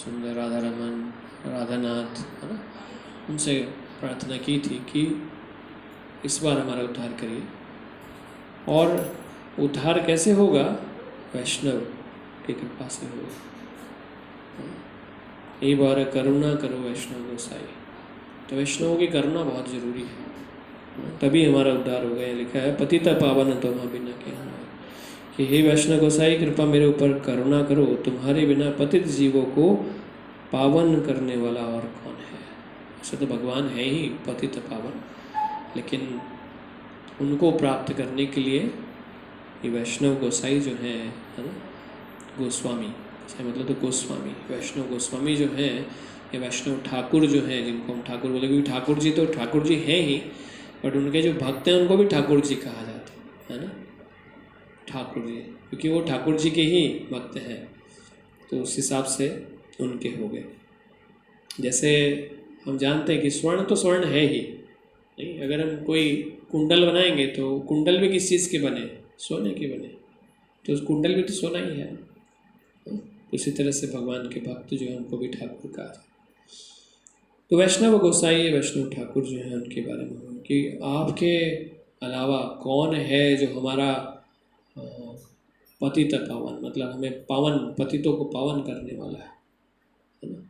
सुंदर राधा रमन, राधानाथ, है ना, उनसे प्रार्थना की थी कि इस बार हमारा उद्धार करिए। और उद्धार कैसे होगा? वैष्णव की कृपा से होगा। एक बार करुणा करो वैष्णव गोसाई। तो वैष्णवों की करुणा बहुत ज़रूरी है, तभी हमारा उद्धार होगा। ये लिखा है पतिता पावन तुम बिना के हमारे, कि हे वैष्णव गोसाई कृपा मेरे ऊपर करुणा करो, तुम्हारे बिना पतित जीवों को पावन करने वाला और कौन है। ऐसे तो भगवान है ही पतित पावन, लेकिन उनको प्राप्त करने के लिए ये वैष्णव गोसाई जो है ना, गोस्वामी, इसका मतलब तो गोस्वामी, वैष्णव गोस्वामी जो हैं, ये वैष्णव ठाकुर जो हैं, जिनको हम ठाकुर बोले, क्योंकि ठाकुर जी तो ठाकुर जी हैं ही, बट उनके जो भक्त हैं उनको भी ठाकुर जी कहा जाता है ना, ठाकुर जी, क्योंकि वो ठाकुर जी के ही भक्त हैं। तो उस हिसाब से उनके हो गए। जैसे हम जानते हैं कि स्वर्ण तो स्वर्ण है ही नहीं, अगर हम कोई कुंडल बनाएंगे तो कुंडल भी किस चीज़ के बने? सोने के बने, तो उस कुंडल भी तो सोना ही है। उसी तरह से भगवान के भक्त जो है उनको भी ठाकुर कहा जाए। तो वैष्णव गोसाई, वैष्णव ठाकुर जो है उनके बारे में कि आपके अलावा कौन है जो हमारा पतित पावन, मतलब हमें पावन, पतितों को पावन करने वाला है ना।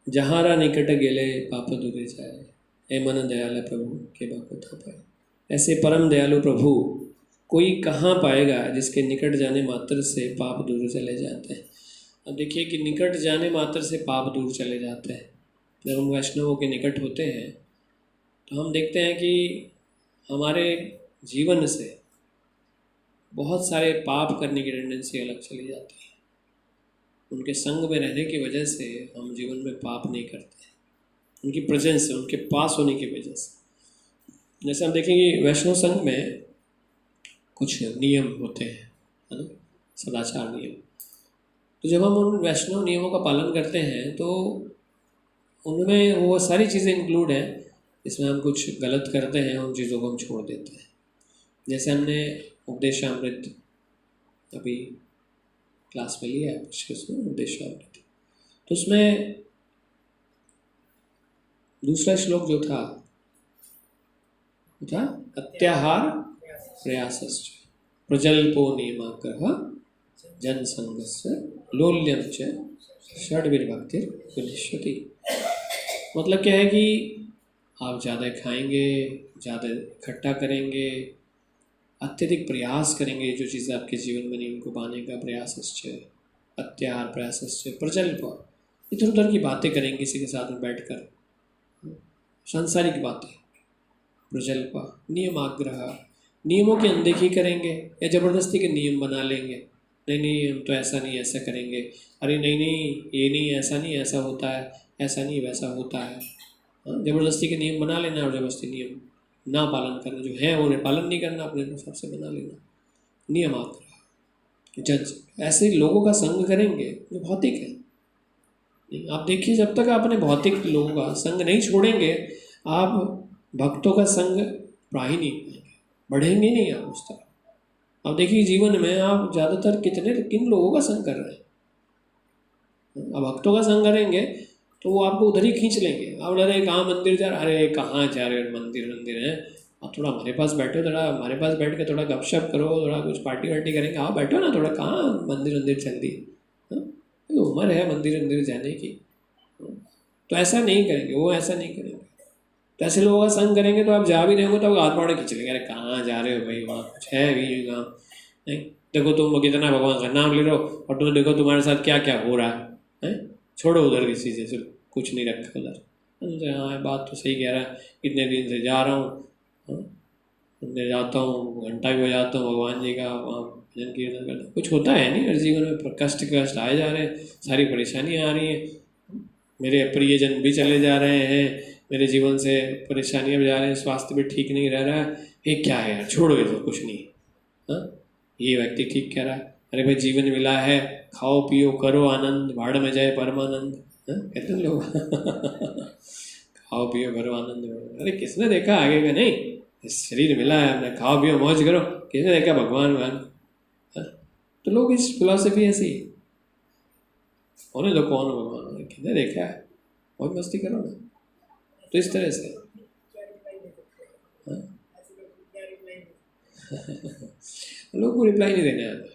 जहारा निकट गेले पाप दूरे जाए, ए मन दयाल प्रभु के बाको था पाए। ऐसे परम दयालु प्रभु कोई कहाँ पाएगा जिसके निकट जाने मात्र से पाप दूर चले जाते हैं। अब देखिए कि निकट जाने मात्र से पाप दूर चले जाते हैं। जब हम वैष्णवों के निकट होते हैं तो हम देखते हैं कि हमारे जीवन से बहुत सारे पाप करने की टेंडेंसी अलग चली जाती है। उनके संग में रहने की वजह से हम जीवन में पाप नहीं करते, उनकी प्रेजेंस से, उनके पास होने की वजह से। जैसे हम देखेंगे वैष्णव संघ में कुछ नियम होते हैं, है ना, सदाचार नियम। तो जब हम उन वैष्णव नियमों का पालन करते हैं तो उनमें वो सारी चीज़ें इंक्लूड है, इसमें हम कुछ गलत करते हैं उन चीज़ों को हम छोड़ देते हैं। जैसे हमने उपदेशामृत अभी क्लास में लिया है, उसमें उपदेशामृत, तो उसमें दूसरा श्लोक जो था अत्याहार प्रयासश्च प्रजल्पो नियमाग्रह जनसंगस्य लोल्यं च षड्विर्भक्तिर् विनश्यति। मतलब क्या है कि आप ज़्यादा खाएंगे, ज़्यादा इकट्ठा करेंगे, अत्यधिक प्रयास करेंगे जो चीज़ें आपके जीवन में नहीं, उनको पाने का प्रयासश्च, अत्याहार प्रयासश्च प्रजल्प, इधर उधर की बातें करेंगे किसी के साथ में बैठकर, सांसारिक बातें, प्रजल्प, नियमाग्रह, नियमों की अनदेखी करेंगे या ज़बरदस्ती के नियम बना लेंगे। नहीं नहीं हम तो ऐसा नहीं, ऐसा करेंगे, अरे नहीं नहीं ये नहीं, ऐसा नहीं, ऐसा होता है, ऐसा नहीं वैसा होता है। ज़बरदस्ती के नियम बना लेना और ज़बरदस्ती नियम ना पालन करना, जो है उन्हें पालन नहीं करना, अपने हिसाब से बना लेना। नियमाग्रह, जज, ऐसे लोगों का संग करेंगे जो भौतिक है। आप देखिए जब तक आप अपने भौतिक लोगों का संग नहीं छोड़ेंगे, आप भक्तों का संग पा ही नहीं पाएंगे, बढ़ेंगे नहीं आप उस तरह। अब देखिए जीवन में आप ज़्यादातर किन लोगों का संग कर रहे हैं। अब भक्तों का संग करेंगे तो वो आपको उधर ही खींच लेंगे। आप अरे कहाँ मंदिर जा रहे, अरे कहाँ जा रहे हो, मंदिर है, आप थोड़ा हमारे पास बैठो, थोड़ा हमारे पास बैठ के थोड़ा गपशप करो, थोड़ा कुछ पार्टी वार्टी करेंगे, आओ बैठो ना, थोड़ा कहाँ मंदिर चल दी, उम्र है मंदिर जाने की। तो ऐसा नहीं करेंगे, वो ऐसा नहीं करेंगे। तो ऐसे लोगों का संग करेंगे तो आप जा भी रहे हो तो हाथ पाड़े खींच लेंगे, अरे कहाँ जा रहे हो भाई, वहाँ कुछ है भी गाँव नहीं, देखो तुम कितना भगवान का नाम ले रहे हो और तुम्हें देखो तुम्हारे साथ क्या क्या हो रहा है, छोड़ो उधर की चीज़ें, सिर्फ कुछ नहीं रखा उधर। हाँ बात तो सही कह रहा है, इतने दिन से जा रहा हूँ, जाता हूँ, घंटा भी बजाता हूँ भगवान जी का, वहाँ भजन कीर्तन करता, कुछ होता है नहीं मेरे जीवन में, कष्ट आए जा रहे हैं, सारी परेशानियाँ आ रही हैं, मेरे प्रियजन भी चले जा रहे हैं, मेरे जीवन से परेशानियाँ भी जा रही हैं, स्वास्थ्य भी ठीक नहीं रह रहा है, ये क्या है यार, छोड़ो ये सब कुछ नहीं। हाँ ये व्यक्ति ठीक कह रहा है, अरे भाई जीवन मिला है, खाओ पियो करो आनंद, भाड़ में जाए परमानंद, कहते हैं लोग खाओ पियो करो आनंद, अरे किसने देखा आगे का, नहीं शरीर मिला है हमने, खाओ पियो मौज करो, किसने देखा भगवान तो लोग इस फिलॉसफी ऐसी होने दो, कौन भगवान कितने देखा है, बहुत मस्ती करो ना, तो इस तरह से हाँ? लोग को रिप्लाई नहीं देने आता।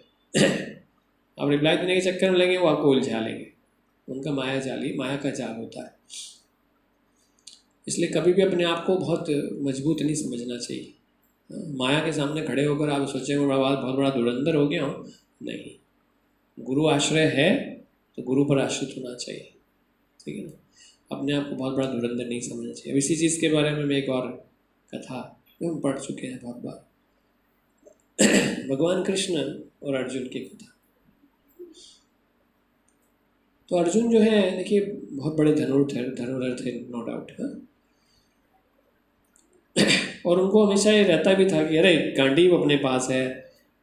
अब रिप्लाई देने के चक्कर में लगे, वो आपको उलझा लेंगे, उनका माया जाली, माया का जाल होता है। इसलिए कभी भी अपने आप को बहुत मजबूत नहीं समझना चाहिए। माया के सामने खड़े होकर आप सोचेंगे बहुत बड़ा धुरंधर हो गया हूँ, नहीं। गुरु आश्रय है तो गुरु पर आश्रित होना चाहिए, ठीक है ना। अपने आप को बहुत बड़ा धुरंधर नहीं समझना चाहिए। अब इसी चीज़ के बारे में मैं एक और कथा जो हम पढ़ चुके हैं बहुत बार, भगवान कृष्ण और अर्जुन की कथा। तो अर्जुन जो है देखिए बहुत बड़े धनुर्धर थे, नो डाउट है। और उनको हमेशा ये रहता भी था कि अरे गांडीव अपने पास है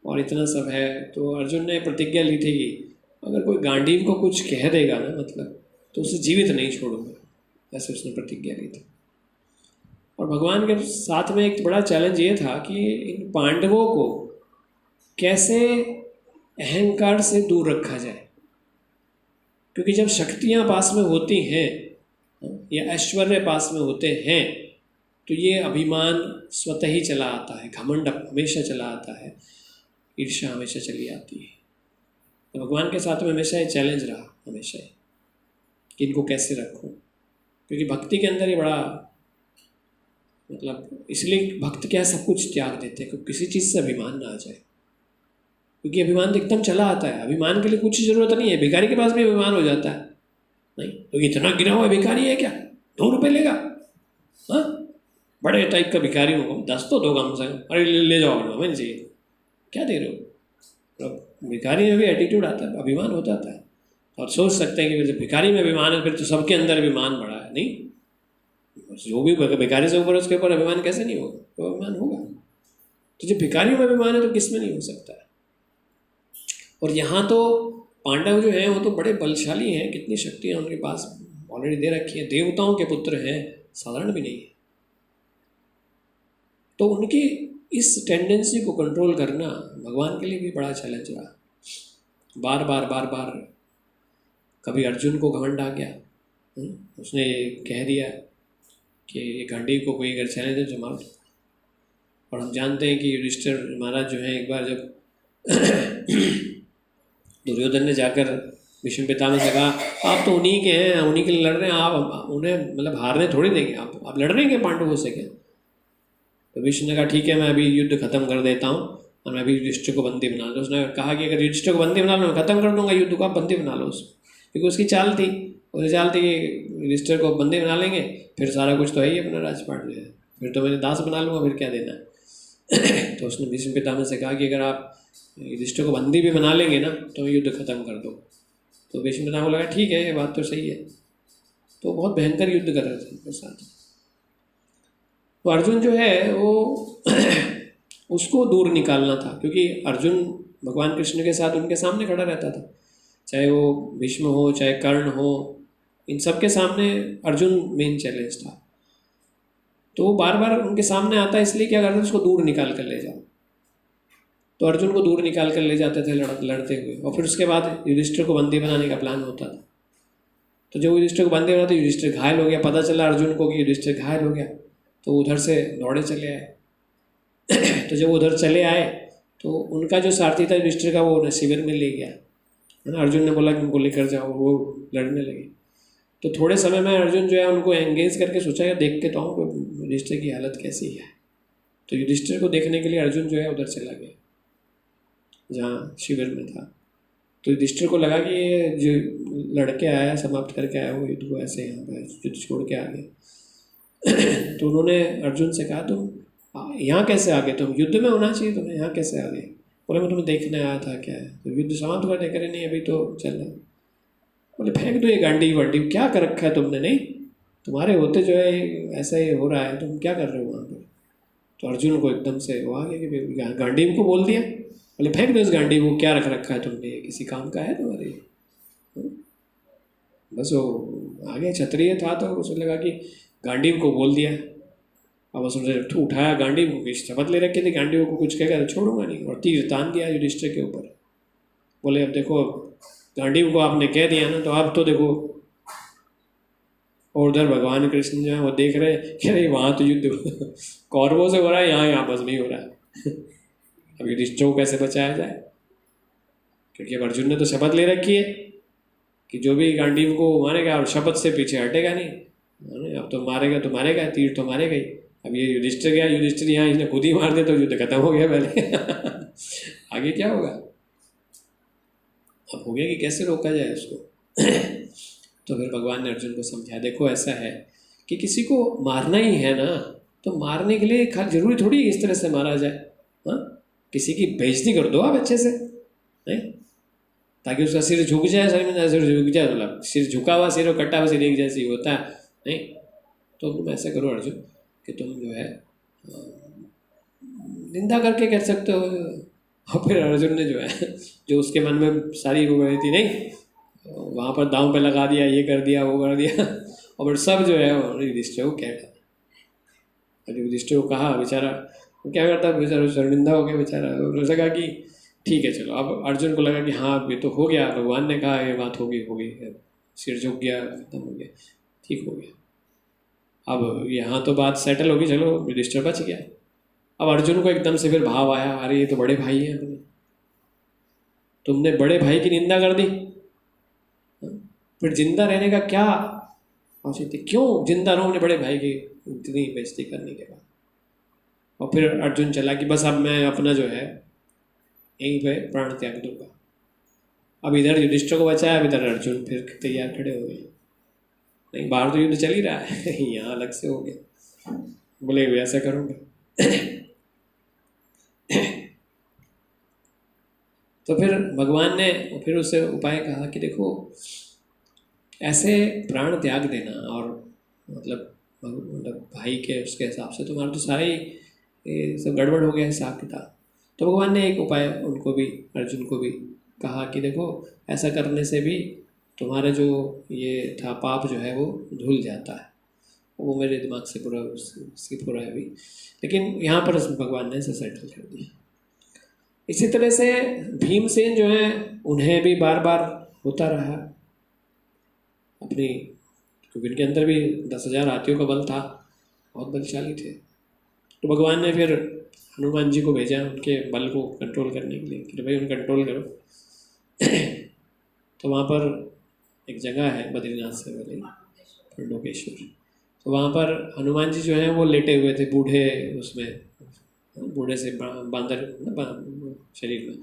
और इतना सब है। तो अर्जुन ने प्रतिज्ञा ली थी कि अगर कोई गांडीव को कुछ कह देगा ना, मतलब तो उसे जीवित नहीं छोड़ूंगा, ऐसे उसने प्रतिज्ञा ली थी। और भगवान के साथ में एक बड़ा चैलेंज ये था कि इन पांडवों को कैसे अहंकार से दूर रखा जाए, क्योंकि जब शक्तियाँ पास में होती हैं या ऐश्वर्य पास में होते हैं तो ये अभिमान स्वतः ही चला आता है, घमंड हमेशा चला आता है, ईर्ष्या हमेशा चली आती है। तो भगवान के साथ में हमेशा ये चैलेंज रहा, हमेशा ही, कि इनको कैसे रखूं। क्योंकि भक्ति के अंदर ये बड़ा मतलब, इसलिए भक्त क्या सब कुछ त्याग देते हैं, क्योंकि किसी चीज़ से अभिमान ना आ जाए। क्योंकि अभिमान तो एकदम चला आता है, अभिमान के लिए कुछ ज़रूरत नहीं है। भिखारी के पास भी अभिमान हो जाता है, नहीं तो इतना गिरा हुआ भिखारी है क्या, 2 रुपये लेगा, हाँ बड़े टाइप का भिखारी हो, 10 तो दो कम से कम, अरे ले जाओ, हमें नहीं चाहिए, क्या दे रहे हो। तो भिखारी में भी एटीट्यूड आता है, अभिमान हो जाता है। और सोच सकते हैं कि जब भिखारी में अभिमान है फिर तो सबके अंदर अभिमान बढ़ा है, नहीं जो भी भिखारी से ऊपर उसके ऊपर अभिमान कैसे नहीं होगा, तो अभिमान होगा। तो जब भिखारियों में अभिमान है तो किस में नहीं हो सकता है। और यहाँ तो पांडव जो हैं वो तो बड़े बलशाली हैं, कितनी शक्तियाँ उनके पास ऑलरेडी दे रखी है, देवताओं के पुत्र हैं, साधारण भी नहीं है। तो उनकी इस टेंडेंसी को कंट्रोल करना भगवान के लिए भी बड़ा चैलेंज रहा। बार बार कभी अर्जुन को घमंड आ गया, उसने कह दिया कि ये गांडीव को कोई अगर चैलेंज है तो मार दो। और हम जानते हैं कि युधिष्ठिर महाराज जो है, एक बार जब दुर्योधन ने जाकर भीष्म पितामह से कहा आप तो उन्हीं के हैं, उन्हीं के लिए लड़ रहे हैं, आप उन्हें मतलब हारने थोड़ी देंगे, आप लड़ रहे हैं पांडवों से क्या। तो भीष्म ने कहा ठीक है मैं अभी युद्ध खत्म कर देता हूँ और मैं अभी युधिष्ठिर को बंदी बना लो। उसने कहा कि अगर युधिष्ठिर को बंदी बना लो मैं खत्म कर दूंगा युद्ध को, आप बंदी बना लो उसको। क्योंकि उसकी चाल थी कि युधिष्ठिर को बंदी बना लेंगे फिर सारा कुछ तो है ही अपना राजपाट में, फिर तो मैंने दास बना लूँगा, फिर क्या देना है। तो उसने भीष्म पितामह से कहा कि अगर आप युधिष्ठिर को बंदी भी बना लेंगे ना तो युद्ध खत्म कर दो। तो भीष्म पितामह को लगा ठीक है ये बात तो सही है। तो बहुत भयंकर युद्ध कर रहे थे उनके साथ। तो अर्जुन जो है वो उसको दूर निकालना था, क्योंकि अर्जुन भगवान कृष्ण के साथ उनके सामने खड़ा रहता था, चाहे वो भीष्म हो चाहे कर्ण हो, इन सब के सामने अर्जुन मेन चैलेंज था। तो वो बार बार उनके सामने आता है, इसलिए कि अगर उसको दूर निकाल कर ले जाओ। तो अर्जुन को दूर निकाल कर ले जाते थे लड़ते हुए, और फिर उसके बाद युधिष्ठिर को बंदी बनाने का प्लान होता था। तो जब युधिष्ठिर को बंदी बनाते युधिष्ठिर घायल हो गया, पता चला अर्जुन को कि युधिष्ठिर घायल हो गया, तो उधर से दौड़े चले आए। तो जब उधर चले आए तो उनका जो सारथी था युधिष्ठिर का, वो शिविर में ले गया, है ना। अर्जुन ने बोला कि उनको लेकर जाओ, वो लड़ने लगे। तो थोड़े समय में अर्जुन जो है उनको एंगेज करके सोचा यार देख के तो आऊँ युधिष्ठिर की हालत कैसी है। तो युधिष्ठिर को देखने के लिए अर्जुन जो है उधर चला गया जहाँ शिविर में था। तो युधिष्ठिर को लगा कि ये जो लड़के आया समाप्त करके आया वो युद्ध को ऐसे यहाँ पर युद्ध छोड़ के आ गए। तो उन्होंने अर्जुन से कहा तुम यहाँ कैसे आ गए, तुम युद्ध में होना चाहिए, तुम्हें यहाँ कैसे आ गए। बोले मैं तुम्हें देखने आया था क्या है, तो युद्ध समाप्त करने करे नहीं अभी तो चल रहा। बोले फेंक दो ये गांडी वांडी, क्या कर रखा है तुमने, नहीं तुम्हारे होते जो है ऐसा ही हो रहा है, तुम क्या कर रहे हो वहाँ पर। तो अर्जुन को एकदम से वो आ गया कि गांडीव को बोल दिया। बोले फेंक दो इस गांडीव को, क्या रख रखा है तुमने, किसी काम का है तुम्हारे। बस वो आगे क्षत्रिय था तो उसे लगा कि गांडीव को बोल दिया। अब उसने उठाया गांडीव को, शपथ ले रखी थी गांडीव को कुछ कहेगा तो छोड़ूंगा नहीं, और तीर तान दिया युधिष्ठिर के ऊपर। बोले अब देखो, गांडीव को आपने कह दिया ना, तो अब तो देखो। और उधर भगवान कृष्ण जो है वो देख रहे हैं, कह रहे वहाँ तो युद्ध कौरवों से हो रहा है, यहाँ आपस में ही हो रहा है। अब युधिष्ठिर को कैसे बचाया जाए, क्योंकि अब अर्जुन ने तो शपथ ले रखी है कि जो भी गांडीव को मारेगा और शपथ से पीछे हटेगा नहीं। अब तो मारेगा, तीर तो मारेगा ही। अब ये युधिष्ठिर गया, युधिष्ठिर यहाँ इसने खुद ही मार दिया, तो युद्ध खत्म हो गया पहले। आगे क्या होगा? अब हो गया कि कैसे रोका जाए उसको। तो फिर भगवान ने अर्जुन को समझाया, देखो ऐसा है कि किसी को मारना ही है ना, तो मारने के लिए जरूरी थोड़ी इस तरह से मारा जाए। हाँ, किसी की बेइज्जती कर दो आप अच्छे से, नहीं, ताकि उसका सिर झुक जाए, सिर झुक जाए, मतलब सिर झुका हुआ सिर और कटा हुआ सिर एक जैसे ही होता है, नहीं। तो तुम ऐसा करो अर्जुन कि तुम जो है निंदा करके कर सकते हो। और फिर अर्जुन ने जो है, जो उसके मन में सारी वो गई थी, नहीं, वहाँ पर दांव पे लगा दिया, ये कर दिया, वो कर दिया। और फिर सब जो है युधिष्ठिर को कह दिया। युधिष्ठिर को कहा, बेचारा वो क्या करता, बेचारा शर्मिंदा हो गया बेचारा। उसने कहा कि ठीक है चलो। अब अर्जुन को लगा कि हाँ ये तो हो गया, भगवान ने कहा ये बात होगी, सिर झुक गया, खत्म हो गया, ठीक हो गया। अब यहाँ तो बात सेटल होगी, चलो युधिष्ठिर बच गया। अब अर्जुन को एकदम से फिर भाव आया, अरे ये तो बड़े भाई हैं अपने, तुमने बड़े भाई की निंदा कर दी, फिर जिंदा रहने का क्या औचित्य, क्यों जिंदा रहो अपने बड़े भाई की इतनी बेइज्जती करने के बाद। और फिर अर्जुन चला कि बस अब मैं अपना जो है यहीं पे प्राण त्याग दूंगा। अब इधर युधिष्ठिर को बचाया, अब इधर अर्जुन फिर तैयार खड़े हो गए। नहीं, बाहर तो युद्ध चल ही रहा है, यहाँ अलग से हो गया। बोले ऐसा करूँगा। तो फिर भगवान ने फिर उससे उपाय कहा कि देखो ऐसे प्राण त्याग देना, और मतलब भाई के उसके हिसाब से तुम्हारा तो सारा ही सब गड़बड़ हो गया हिसाब किताब। तो भगवान ने एक उपाय उनको भी, अर्जुन को भी कहा कि देखो ऐसा करने से भी तुम्हारा जो ये था पाप जो है वो धुल जाता है। वो मेरे दिमाग से पूरा स्किप हो रहा है अभी, लेकिन यहाँ पर भगवान ने इसे सेटल कर दिया। इसी तरह से भीमसेन जो है, उन्हें भी बार बार होता रहा अपनी, क्योंकि उनके अंदर भी 10,000 हाथियों का बल था, बहुत बलशाली थे। तो भगवान ने फिर हनुमान जी को भेजा उनके बल को कंट्रोल करने के लिए कि भाई उन्हें कंट्रोल करो। तो वहाँ पर एक जगह है बद्रीनाथ से पहले, त्र्यंबकेश्वर। तो वहाँ पर हनुमान जी जो हैं वो लेटे हुए थे, बूढ़े से बांदर शरीर में,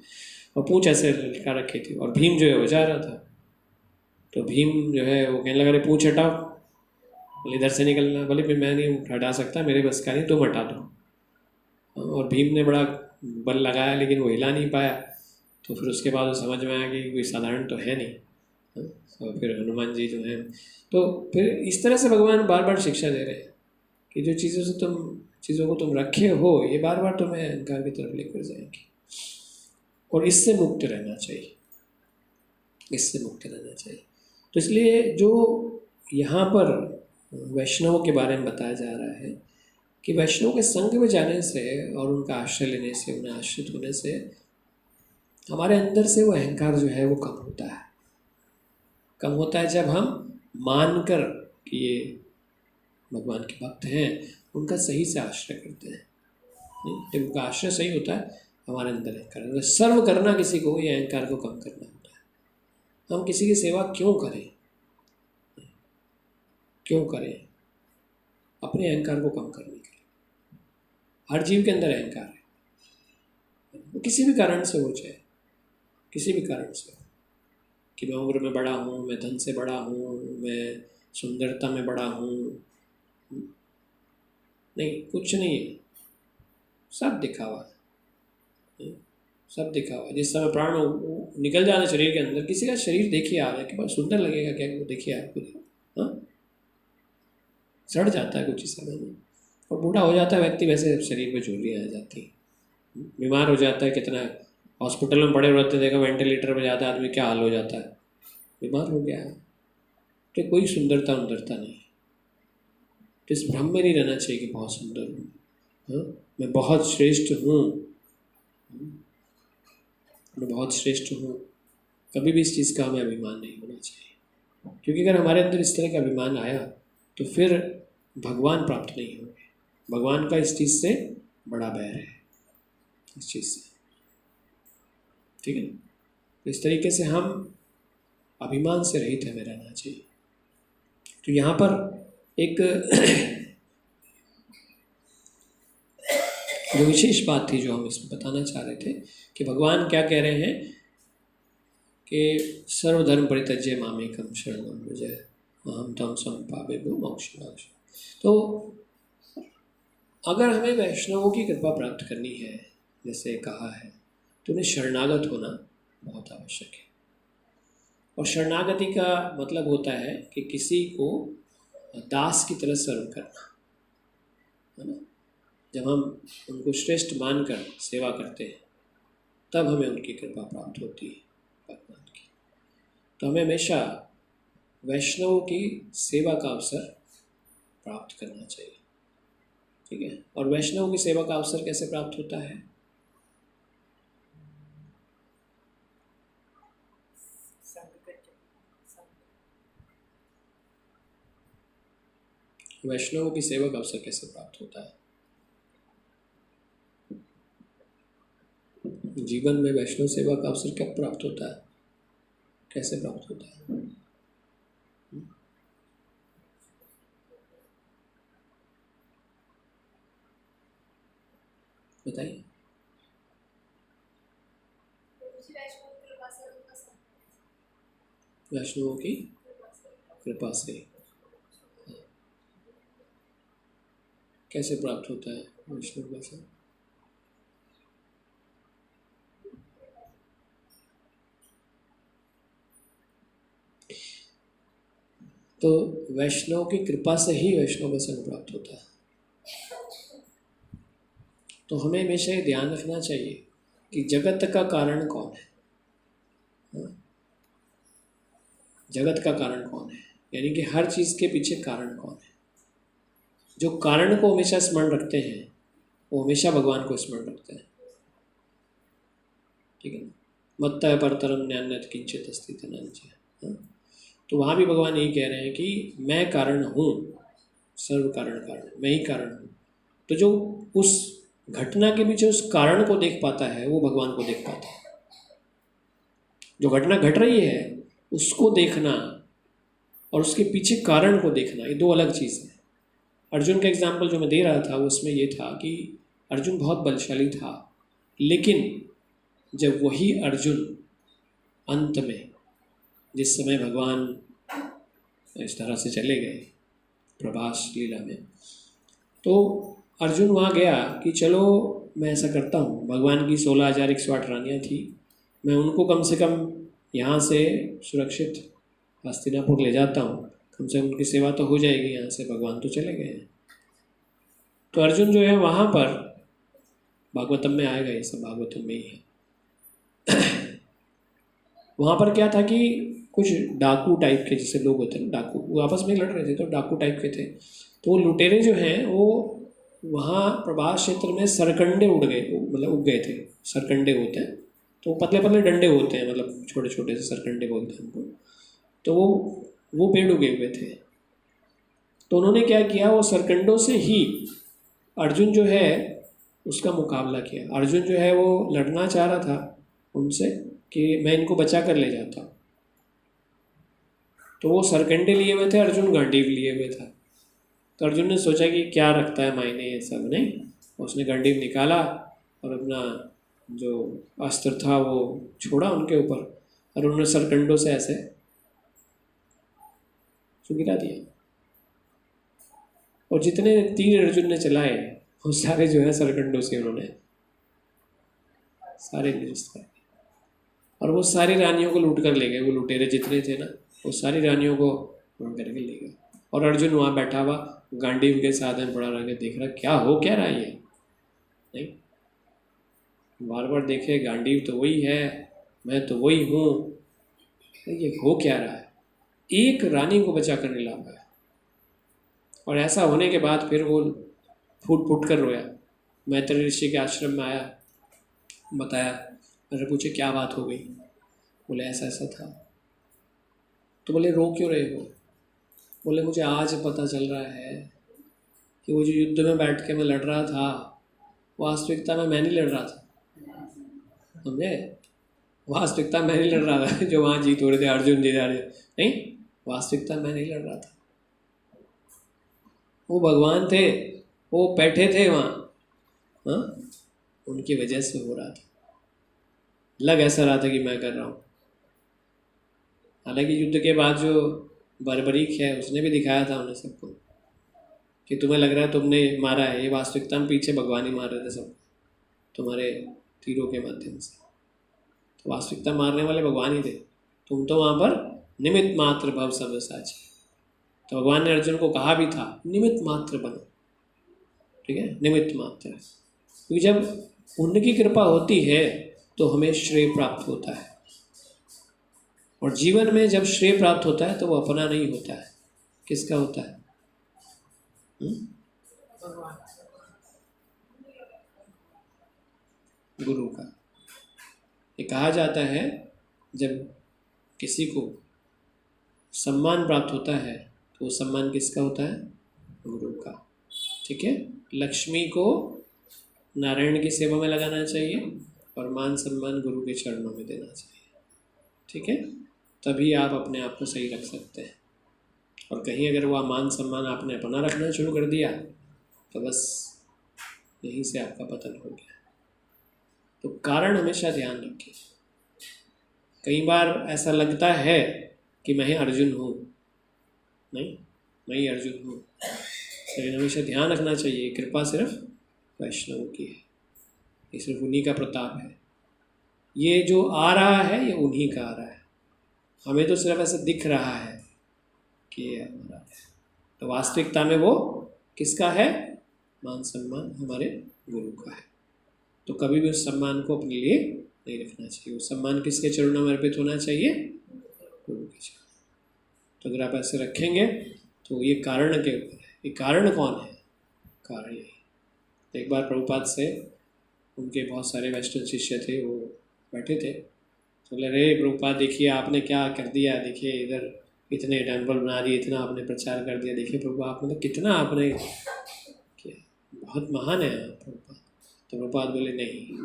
और पूंछ ऐसे लटका रखी थी, और भीम जो है वो जा रहा था। तो भीम जो है वो कहने लगा, अरे पूंछ हटाओ, बोले इधर से निकलना। बोले फिर मैं नहीं हटा सकता, मेरे बस का नहीं, तुम हटा दो। और भीम ने बड़ा बल लगाया, लेकिन वो हिला नहीं पाया। तो फिर उसके बाद समझ में आया कि कोई साधारण तो है नहीं। तो फिर हनुमान जी जो हैं, तो फिर इस तरह से भगवान बार बार शिक्षा दे रहे हैं कि जो चीज़ों को तुम रखे हो, ये बार बार तुम्हें अहंकार की तरफ लेकर जाएंगी, और इससे मुक्त रहना चाहिए, इससे मुक्त रहना चाहिए। तो इसलिए जो यहाँ पर वैष्णवों के बारे में बताया जा रहा है कि वैष्णव के संग में जाने से और उनका आश्रय लेने से, उन्हें आश्रित होने से हमारे अंदर से वो अहंकार जो है वो कम होता है। कम होता है जब हम मानकर कि ये भगवान के भक्त हैं, उनका सही से आश्रय करते हैं। जब उनका आश्रय सही होता है, हमारे अंदर अहंकार, सर्व करना किसी को, ये अहंकार को कम करना होता है। हम किसी की सेवा क्यों करें, अपने अहंकार को कम करने के लिए। हर जीव के अंदर अहंकार है, वो किसी भी कारण से हो जाए, किसी भी कारण से हो, कि मैं उम्र में बड़ा हूँ, मैं धन से बड़ा हूँ, मैं सुंदरता में बड़ा हूँ, नहीं, कुछ नहीं है, सब दिखावा है, सब दिखावा। जिस समय प्राण निकल जाना शरीर के अंदर, किसी का शरीर देखिए आ रहा है कि बहुत सुंदर लगेगा क्या, देखिए आपको, हाँ, सड़ जाता है कुछ ही समय में, और बूढ़ा हो जाता है व्यक्ति, वैसे शरीर में झुर्रियाँ आ जाती हैं, बीमार हो जाता है। कितना हॉस्पिटल में पड़े रहते, देखो वेंटिलेटर में जाता है आदमी, क्या हाल हो जाता है, बीमार हो गया है। तो कोई सुंदरता नहीं, तो इस भ्रम में नहीं रहना चाहिए कि बहुत सुंदर हूँ, हाँ, मैं बहुत श्रेष्ठ हूँ, मैं बहुत श्रेष्ठ हूँ। कभी भी इस चीज़ का हमें अभिमान नहीं होना चाहिए, क्योंकि अगर हमारे अंदर इस तरह का अभिमान आया तो फिर भगवान प्राप्त नहीं होंगे। भगवान का इस चीज़ से बड़ा बैर है, इस चीज़ से, ठीक है। तो इस तरीके से हम अभिमान से रहित हमें रहना चाहिए। तो यहाँ पर एक जो विशेष बात थी जो हम इसमें बताना चाह रहे थे कि भगवान क्या कह रहे हैं कि सर्वधर्म परित्यज्य मामेकं शरणं व्रज अहं त्वं संपादये मोक्षमाय। तो अगर हमें वैष्णवों की कृपा प्राप्त करनी है, जैसे कहा है, तो उन्हें शरणागत होना बहुत आवश्यक है। और शरणागति का मतलब होता है कि किसी को दास की तरह सर्व करना, है ना। जब हम उनको श्रेष्ठ मानकर सेवा करते हैं तब हमें उनकी कृपा प्राप्त होती है भगवान की। तो हमें हमेशा वैष्णवों की सेवा का अवसर प्राप्त करना चाहिए, ठीक है। और वैष्णवों की सेवा का अवसर कैसे प्राप्त होता है? वैष्णवों की सेवा का अवसर कैसे प्राप्त होता है? जीवन में वैष्णव सेवा का अवसर कब प्राप्त होता है, कैसे प्राप्त होता है? बताइए। वैष्णवों की कृपा से कैसे प्राप्त होता है वैष्णव कृपा से? तो वैष्णव की कृपा से ही वैष्णव का संग प्राप्त होता है। तो हमें हमेशा ये ध्यान रखना चाहिए कि जगत का कारण कौन है, हाँ? जगत का कारण कौन है, यानी कि हर चीज़ के पीछे कारण कौन है। जो कारण को हमेशा स्मरण रखते हैं वो हमेशा भगवान को स्मरण रखते हैं, ठीक है ना। मत्तः परतरम नान्यत् किंचित् अस्ति धनंजय, हाँ? तो वहाँ भी भगवान यही कह रहे हैं कि मैं कारण हूँ, सर्व कारण कारण, मैं ही कारण हूँ। तो जो उस घटना के पीछे उस कारण को देख पाता है वो भगवान को देख पाता है। जो घटना घट रही है उसको देखना और उसके पीछे कारण को देखना, ये दो अलग चीज़ है। अर्जुन का एग्जाम्पल जो मैं दे रहा था उसमें ये था कि अर्जुन बहुत बलशाली था, लेकिन जब वही अर्जुन अंत में जिस समय भगवान इस तरह से चले गए प्रभास लीला में, तो अर्जुन वहाँ गया कि चलो मैं ऐसा करता हूँ, भगवान की 16,108 रानियाँ थी, मैं उनको कम से कम यहाँ से सुरक्षित हस्तिनापुर ले जाता हूँ, कम से कम उनकी सेवा तो हो जाएगी, यहाँ से भगवान तो चले गए हैं। तो अर्जुन जो है वहाँ पर, भागवतम में आएगा ये सब, भागवतम में ही है वहाँ पर क्या था कि कुछ डाकू टाइप के जैसे लोग होते हैं, डाकू, वो आपस में लड़ रहे थे, तो डाकू टाइप के थे। तो वो लुटेरे जो हैं वो वहाँ प्रभास क्षेत्र में सरकंडे उड़ गए, मतलब उग गए थे। सरकंडे होते हैं तो पतले पतले डंडे होते हैं, मतलब छोटे छोटे से सरकंडे बोलते हैं उनको। तो वो पेड़ उगे हुए थे। तो उन्होंने क्या किया, वो सरकंडों से ही अर्जुन जो है उसका मुकाबला किया। अर्जुन जो है वो लड़ना चाह रहा था उनसे कि मैं इनको बचा कर ले जाता हूँ। तो वो सरकंडे लिए हुए थे, अर्जुन गांडीव लिए हुए था। तो अर्जुन ने सोचा कि क्या रखता है मायने ये सब, नहीं। उसने गांडीव निकाला और अपना जो अस्त्र था वो छोड़ा उनके ऊपर और उन्होंने सरकंडों से ऐसे गिरा दिया। और जितने तीर अर्जुन ने चलाए वो सारे जो है सरकंडों से उन्होंने सारे निरस्त कर दिए। और वो सारी रानियों को लूट कर ले गए, वो लुटेरे जितने थे ना, वो सारी रानियों को लूट करके ले गए। और अर्जुन वहाँ बैठा हुआ गांडीव के साथ में पड़ा रह के देख रहा, क्या हो क्या रहा है ये, नहीं। बार बार देखे, गांडीव तो वही है, मैं तो वही हूँ, ये हो क्या रहा है। एक रानी को बचा कर नहीं ला पाया। और ऐसा होने के बाद फिर वो फूट फूट कर रोया। मैत्री ऋषि के आश्रम में आया, बताया, मैंने पूछे क्या बात हो गई। बोले ऐसा ऐसा था। तो बोले रो क्यों रहे हो? बोले मुझे आज पता चल रहा है कि वो जो युद्ध में बैठ के मैं लड़ रहा था, वास्तविकता में मैं नहीं लड़ रहा था। समझे? वास्तविकता मैं नहीं लड़ रहा था जो वहाँ जीत हो रहे थे, अर्जुन जी जा रहे नहीं, वास्तविकता मैं नहीं लड़ रहा था। वो भगवान थे, वो बैठे थे वहाँ, हाँ, उनकी वजह से हो रहा था। लग ऐसा रहा था कि मैं कर रहा हूँ। हालांकि युद्ध के बाद जो बर्बरीक है उसने भी दिखाया था उन्हें सबको कि तुम्हें लग रहा है तुमने मारा है, ये वास्तविकता में पीछे भगवान ही मार रहे थे सब तुम्हारे तीरों के माध्यम से। तो वास्तविकता मारने वाले भगवान ही थे, तुम तो वहाँ पर निमित्त मात्र भव सव्यसाची। तो भगवान ने अर्जुन को कहा भी था निमित्त मात्र बनो, ठीक है, निमित्त मात्र। क्योंकि जब उनकी कृपा होती है तो हमें श्रेय प्राप्त होता है, और जीवन में जब श्रेय प्राप्त होता है तो वो अपना नहीं होता है, किसका होता है? गुरु का। ये कहा जाता है जब किसी को सम्मान प्राप्त होता है तो वो सम्मान किसका होता है? गुरु का। ठीक है, लक्ष्मी को नारायण की सेवा में लगाना चाहिए और मान सम्मान गुरु के चरणों में देना चाहिए। ठीक है, तभी आप अपने आप को सही रख सकते हैं। और कहीं अगर वह मान सम्मान आपने अपना रखना शुरू कर दिया तो बस यहीं से आपका पतन हो गया। तो कारण हमेशा ध्यान रखिए। कई बार ऐसा लगता है कि मैं ही अर्जुन हूँ, नहीं, मैं ही अर्जुन हूँ, लेकिन हमेशा ध्यान रखना चाहिए कृपा सिर्फ वैष्णव की है, ये सिर्फ उन्हीं का प्रताप है। ये जो आ रहा है ये उन्हीं का आ रहा है, हमें तो सिर्फ ऐसा दिख रहा है कि ये हमारा है। तो वास्तविकता में वो किसका है? मान सम्मान हमारे गुरु का है। तो कभी भी उस सम्मान को अपने लिए नहीं रखना चाहिए। वो सम्मान किसके चरणों में अर्पित होना चाहिए? गुरु के चरणों। तो अगर आप ऐसे रखेंगे तो ये कारण के ऊपर है। ये कारण कौन है? कारण यही। तो एक बार प्रभुपाद से उनके बहुत सारे वैष्णव शिष्य थे, वो बैठे थे, तो बोले रे प्रभुपाद देखिए आपने क्या कर दिया, देखिए इधर इतने टेम्पल बना दिए, इतना आपने प्रचार कर दिया, देखिए प्रभु आप मतलब कितना आपने किया, बहुत महान है आप प्रभुपाद। तो प्रभुपाद बोले नहीं,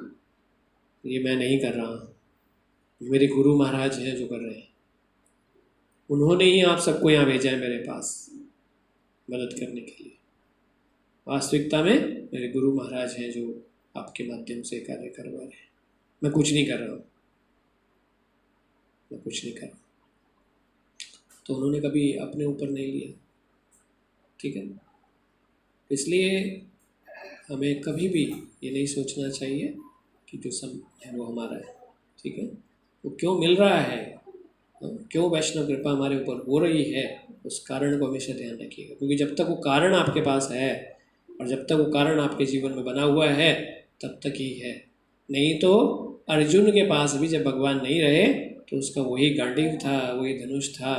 ये मैं नहीं कर रहा हूँ, मेरे गुरु महाराज हैं जो कर रहे हैं, उन्होंने ही आप सबको यहाँ भेजा है मेरे पास मदद करने के लिए। वास्तविकता में मेरे गुरु महाराज हैं जो आपके माध्यम से कार्य करवा रहे हैं, मैं कुछ नहीं कर रहा हूँ, मैं कुछ नहीं कर रहा। तो उन्होंने कभी अपने ऊपर नहीं लिया। ठीक है, इसलिए हमें कभी भी ये नहीं सोचना चाहिए कि जो सब है वो हमारा है। ठीक है, वो क्यों मिल रहा है, क्यों वैष्णव कृपा हमारे ऊपर हो रही है, उस कारण को हमेशा ध्यान रखिएगा। क्योंकि जब तक वो कारण आपके पास है और जब तक वो कारण आपके जीवन में बना हुआ है तब तक ही है। नहीं तो अर्जुन के पास भी जब भगवान नहीं रहे तो उसका वही गांडीव था, वही धनुष था,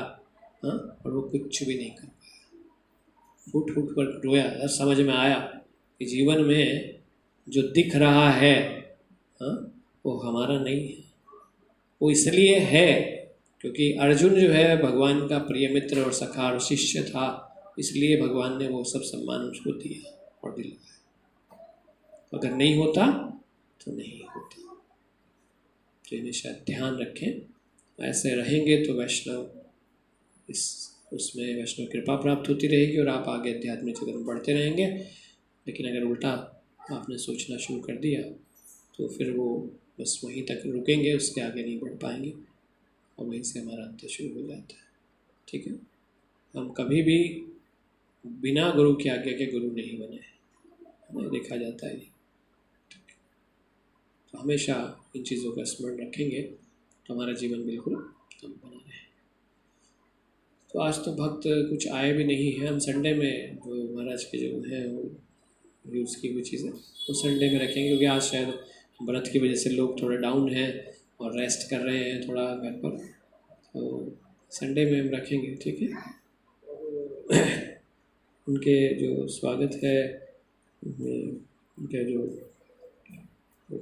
हाँ, और वो कुछ भी नहीं कर पाया, फूट फूट कर रोया। तब समझ में आया कि जीवन में जो दिख रहा है, हाँ, वो हमारा नहीं है। वो इसलिए है क्योंकि अर्जुन जो है भगवान का प्रिय मित्र और सखा और शिष्य था, इसलिए भगवान ने वो सब सम्मान उसको दिया और दिलाया। अगर नहीं होता तो नहीं होता। तो हमेशा ध्यान रखें, ऐसे रहेंगे तो वैष्णव इस उसमें वैष्णव कृपा प्राप्त होती रहेगी और आप आगे अध्यात्मिक जगत में बढ़ते रहेंगे। लेकिन अगर उल्टा आपने सोचना शुरू कर दिया तो फिर वो बस वहीं तक रुकेंगे, उसके आगे नहीं बढ़ पाएंगे और वहीं से हमारा अंत शुरू हो जाता है। ठीक है, हम कभी भी बिना गुरु की आज्ञा के गुरु नहीं बने, हमें देखा जाता है। तो हमेशा इन चीज़ों का स्मरण रखेंगे तो हमारा जीवन बिल्कुल उत्तम बना रहे। तो आज तो भक्त कुछ आए भी नहीं हैं, हम संडे में जो महाराज के जो हैं वो यूज़ की हुई चीज़ें वो संडे में रखेंगे, क्योंकि आज शायद व्रत की वजह से लोग थोड़ा डाउन हैं और रेस्ट कर रहे हैं थोड़ा घर पर, तो संडे में हम रखेंगे। ठीक है, उनके जो स्वागत है, उनके जो